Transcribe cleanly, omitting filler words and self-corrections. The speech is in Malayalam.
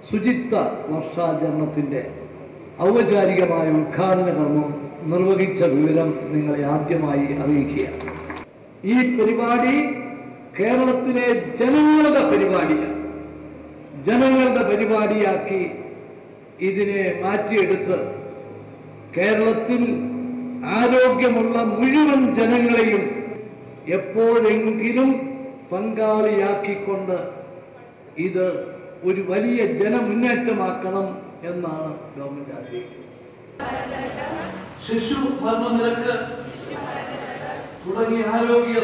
ശുചിത്വ വർഷാചരണത്തിൻ്റെ ഔപചാരികമായ ഉദ്ഘാടന കർമ്മം നിർവഹിച്ച വിവരം നിങ്ങളെ ആദ്യമായി അറിയിക്കുക. ഈ പരിപാടി കേരളത്തിലെ ജനങ്ങളുടെ പരിപാടിയാക്കി ഇതിനെ മാറ്റിയെടുത്ത് കേരളത്തിൽ ആരോഗ്യമുള്ള മുഴുവൻ ജനങ്ങളെയും എപ്പോഴെങ്കിലും പങ്കാളിയാക്കിക്കൊണ്ട് ഇത് ഒരു വലിയ ജനമുന്നേറ്റമാക്കണം എന്നാണ് ഗവൺമെന്റ് ആഗ്രഹിക്കുന്നത്. ശിശു മരണനിരക്ക് തുടങ്ങിയ ആരോഗ്യ